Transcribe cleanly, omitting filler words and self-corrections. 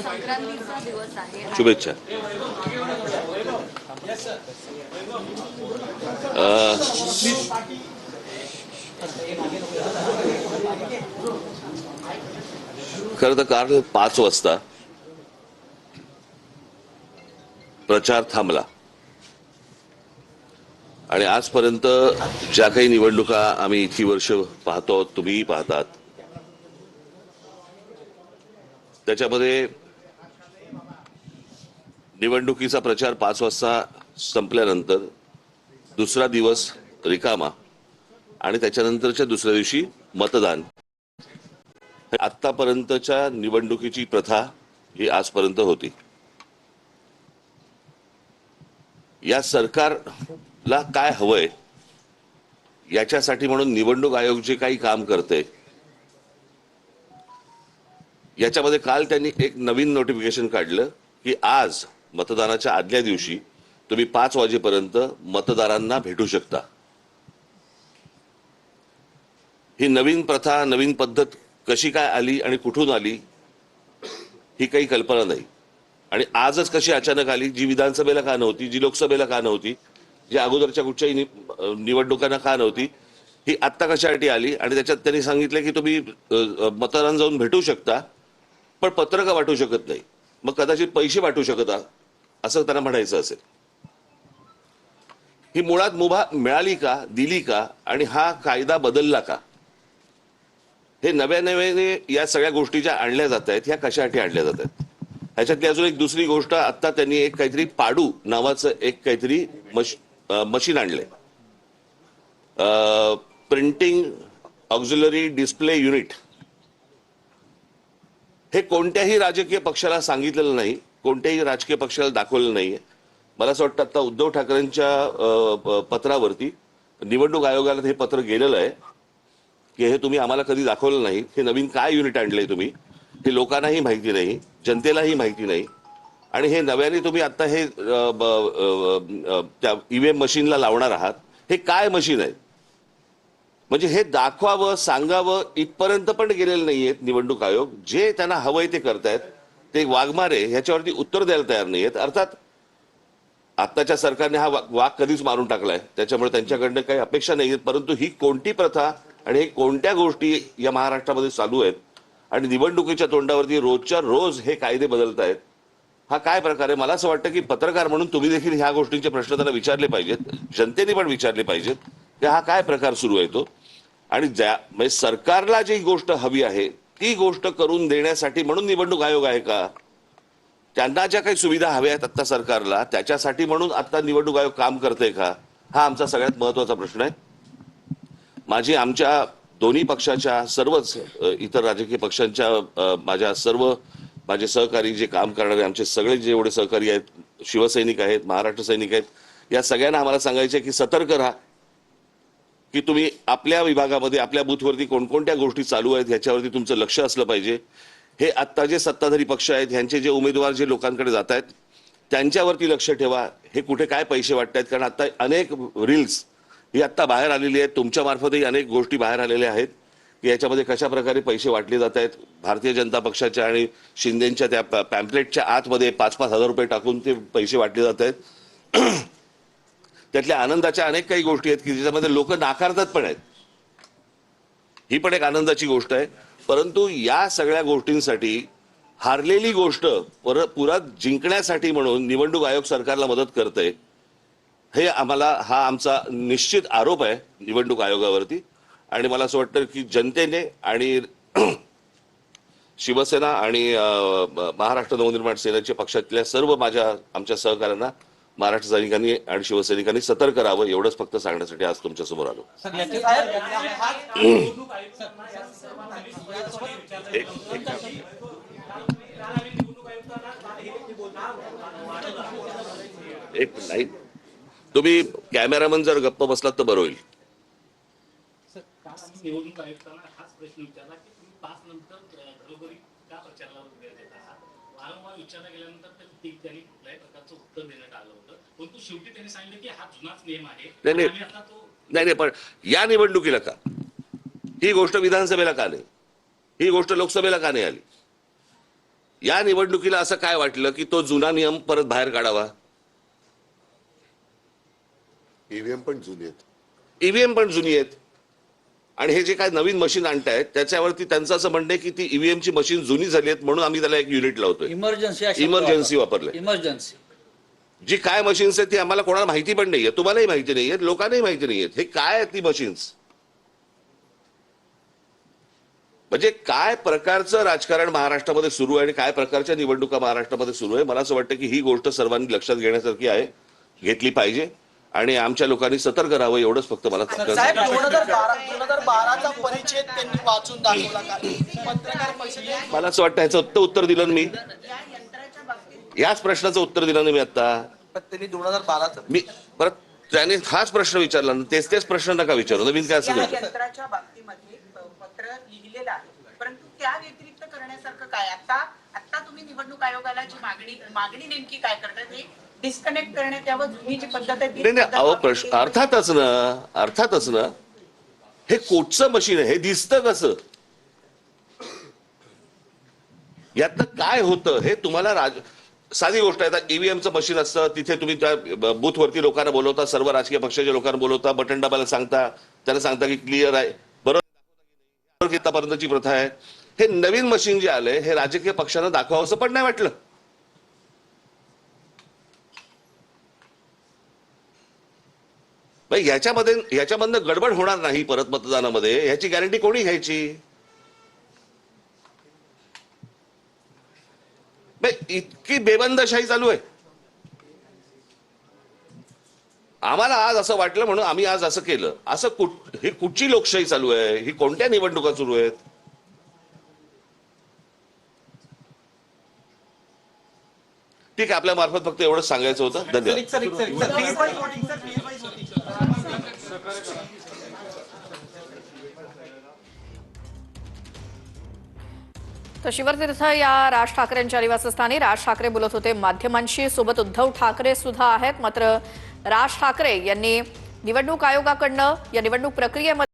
संक्रांतीचा दिवस आहे. शुभेच्छा. खरं तर काल 5 वाजता प्रचार थांबला आणि आजपर्यंत ज्या काही निवडणुका आम्ही इतकी वर्ष पाहतो, तुम्हीही पाहतात, त्याच्यामध्ये निवडणुकीचा प्रचार 5 वाजता संपल्यानंतर दुसरा दिवस रिकामा आणि त्याच्यानंतरच्या दुसऱ्या दिवशी मतदान. आतापर्यंतच्या निवडणुकीची प्रथा ही आजपर्यंत होती. या सरकारला काय हवंय याच्यासाठी म्हणून निवडणूक आयोग जे काही काम करते, याच्यामध्ये काल त्यांनी एक नवीन नोटिफिकेशन काढलं की आज मतदानाच्या आदल्या दिवशी तुम्ही 5 वाजेपर्यंत मतदारांना भेटू शकता. ही नवीन प्रथा, नवीन पद्धत कशी काय आली आणि कुठून आली ही काही कल्पना नाही. आणि आजच कशी अचानक आली, जी विधानसभेला का नव्हती, जी लोकसभेला का नव्हती, जी अगोदरच्या कुठच्याही निवडणुकांना का नव्हती, ही आत्ता कशासाठी आली. आणि त्याच्यात त्यांनी सांगितलं की तुम्ही मतदारांना जाऊन भेटू शकता पण पत्रकं वाटू शकत नाही. मग कदाचित पैसे वाटू शकता असं त्यांना म्हणायचं असेल. ही मुळात मुभा मिळाली का, दिली का आणि हा कायदा बदलला का, हे नव्याने या सगळ्या गोष्टी ज्या आणल्या जात आहेत ह्या कशासाठी आणल्या जात आहेत. ह्याच्यातली अजून एक दुसरी गोष्ट, आता त्यांनी एक काहीतरी पाडू नावाचं एक काहीतरी मशीन आणलंय, प्रिंटिंग ऑक्झिलरी डिस्प्ले युनिट. हे कोणत्याही राजकीय पक्षाला सांगितलेलं नाही, कोणत्याही राजकीय पक्षाला दाखवलेलं नाहीये. मला असं वाटतं आता उद्धव ठाकरेंच्या पत्रावरती निवडणूक आयोगाला हे पत्र गेलेलं आहे की हे तुम्ही आम्हाला कधी दाखवलं नाही. हे नवीन काय युनिट आणलंय तुम्ही, हे लोकांनाही माहिती नाही, जनतेलाही माहिती नाही. आणि हे नव्याने तुम्ही आता हे त्या ईव्हीएम मशीनला लावणार आहात. हे काय मशीन आहे, म्हणजे हे दाखवावं, सांगावं इथपर्यंत पण गेलेले नाहीयेत निवडणूक आयोग. जे त्यांना हवंय ते करतायत. ते वाघमारे ह्याच्यावरती उत्तर द्यायला तयार नाहीयेत. अर्थात आत्ताच्या सरकारने हा वाघ कधीच मारून टाकलाय, त्याच्यामुळे त्यांच्याकडनं काही अपेक्षा नाहीयेत. परंतु ही कोणती प्रथा आणि हे कोणत्या गोष्टी या महाराष्ट्रामध्ये चालू आहेत आणि निवडणुकीच्या तोंडावरती रोजच्या रोज हे कायदे बदलत आहेत, हा काय प्रकार आहे. मला असं वाटतं की पत्रकार म्हणून तुम्ही देखील ह्या गोष्टींचे प्रश्न त्यांना विचारले पाहिजेत, जनतेने पण विचारले पाहिजेत की हा काय प्रकार सुरू आहे तो. आणि म्हणजे सरकारला जी गोष्ट हवी आहे ती गोष्ट करून देण्यासाठी म्हणून निवडणूक आयोग आहे का, त्यांना ज्या काही सुविधा हव्या आहेत आता सरकारला त्याच्यासाठी म्हणून आता निवडणूक आयोग काम करते का, हा आमचा सगळ्यात महत्वाचा प्रश्न आहे. आमच्या दोन्ही पक्षाच्या, सर्वच इतर राजकीय पक्षांच्या, माझे सहकारी जे काम करणारे आमचे सगळे जेवढे सहकारी आहेत, शिवसैनिक आहेत, महाराष्ट्र सैनिक आहेत, या सगळ्यांना आम्हाला सांगायचे की सतर्क राहा की तुम्ही आपल्या विभागामध्ये, आपल्या बूथवरती कोणकोणत्या गोष्टी चालू आहेत ह्याच्यावरती तुमचं लक्ष असलं पाहिजे. हे आत्ता जे सत्ताधारी पक्ष आहेत ह्यांचे जे उमेदवार जे लोकांकडे जात आहेत त्यांच्यावरती लक्ष ठेवा. हे कुठे काय पैसे वाटत आहेत, कारण आता अनेक रील्स ही आत्ता बाहेर आलेली आहेत, तुमच्या मार्फतही अनेक गोष्टी बाहेर आलेल्या आहेत की याच्यामध्ये कशा प्रकारे पैसे वाटले जात आहेत. भारतीय जनता पक्षाच्या आणि शिंदेच्या त्या पॅम्पलेटच्या आतमध्ये 5-5 हजार रुपये टाकून ते पैसे वाटले जात आहेत. त्यातल्या आनंदाच्या अनेक काही गोष्टी आहेत की ज्याच्यामध्ये लोक नाकारतात पण आहेत. ही पण एक आनंदाची गोष्ट आहे. परंतु या सगळ्या गोष्टींसाठी हारलेली गोष्ट पुन्हा जिंकण्यासाठी म्हणून निवडणूक आयोग सरकारला मदत करते, हे हा आमचा निश्चित आरोप आहे निवडणूक आयोगावरती. आणि मला असं वाटतं की जनतेने आणि शिवसेना आणि महाराष्ट्र नवनिर्माण सेनेच्या पक्षातल्या सर्व आमच्या सहकाऱ्यांना महाराष्ट्र सैनिकांनी आणि शिवसैनिकांनी सतर्क राहावं एवढंच फक्त सांगण्यासाठी आज तुमच्या समोर आलो. एक नाही, तुम्ही कॅमेरामन जर गप्प बसलात तर बरं होईल. वारंवार विचारणा केल्यानंतर त्यांनी कुठल्याही प्रकारचं उत्तर देण्यात आलं होतं, परंतु शेवटी त्यांनी सांगितलं की हा जुनाच नियम आहे नाही आणि आता तो नाही पण या निवडणुकीला का ही गोष्ट विधानसभेला का नाही, ही गोष्ट लोकसभेला का नाही आली? या निवडणुकीला असं काय वाटलं की तो जुना नियम परत बाहेर काढावा? ईव्हीएम पण जुनी आहेत. ईव्हीएम पण जुनी आहेत आणि हे जे काय नवीन मशीन आणतायत त्याच्यावरती त्यांचं असं म्हणणं आहे की ती ईव्हीएमची मशीन जुनी झाली आहेत म्हणून आम्ही त्याला एक युनिट लावतोय. इमर्जन्सी वापरलंय. इमर्जन्सी जी काय मशीन्स आहेत ती आम्हाला कोणाला माहिती पण नाहीये, तुम्हालाही माहिती नाहीये, लोकांनाही माहिती नाहीये हे काय आहेत ती मशीन्स. म्हणजे काय प्रकारचं राजकारण महाराष्ट्रामध्ये सुरू आहे आणि काय प्रकारच्या निवडणुका महाराष्ट्रामध्ये सुरू आहे, मला असं वाटतं की ही गोष्ट सर्वांनी लक्षात घेण्यासारखी आहे, घेतली पाहिजे आणि आमच्या लोकांनी सतर्क राहावं एवढंच फक्त मला साहेब 2012चा परिच्छेद त्यांनी वाचून दाखवला का पत्रकार परिषदेत? मला असं वाटतं ह्याचं उत्तर दिलं ना मी, याच प्रश्नाचं उत्तर दिलं ना मी आता. त्यांनी 2012चा मी परत त्याने हाच प्रश्न विचारला ना, तेच प्रश्न नका विचारू, नवीन काय असं या नाही. यंत्राच्या बाबतीमध्ये पत्र लिहिलेलं आहे, परंतु त्या व्यतिरिक्त करण्यासारखं काय? आता तुम्ही निवडणूक आयोगाला जी मागणी नेमकी काय करतात हे डिस्कनेक्ट करण्यात यावं, जुनी जी पद्धत आहे ती नाही पद्धत अहो वापरली प्रश्न अर्थातच ना हे कोटचं मशीन आहे, हे दिसतं कसं? यातनं काय होतं हे तुम्हाला साधी गोष्ट आहे. आता ईव्हीएमचं मशीन असतं, तिथे तुम्ही त्या बूथवरती लोकांना बोलवता, सर्व राजकीय पक्षाच्या लोकांना बोलवता, बटन दाबायला सांगता, त्यांना सांगता की क्लिअर आहे, बरोबर आतापर्यंतची प्रथा आहे. हे नवीन मशीन जे आलंय हे राजकीय पक्षांना दाखवावं असं पण नाही वाटलं. ह्याच्यामधनं गडबड होणार नाही परत मतदानामध्ये, ह्याची गॅरंटी कोणी घ्यायची? इतकी बेबंदशाही चालू आहे. आम्हाला आज असं वाटलं म्हणून आम्ही आज असं केलं. ही कुठची लोकशाही चालू आहे? ही कोणत्या निवडणुका सुरू आहेत? ठीक आहे, आपल्या मार्फत फक्त एवढंच सांगायचं होतं. धन्यवाद. तर शिवतीर्थ या राज ठाकरेंच्या निवासस्थानी राज ठाकरे बोलत होते माध्यमांशी. सोबत उद्धव ठाकरे सुद्धा आहेत. मात्र राज ठाकरे यांनी निवडणूक आयोगाकडनं या निवडणूक प्रक्रियेमध्ये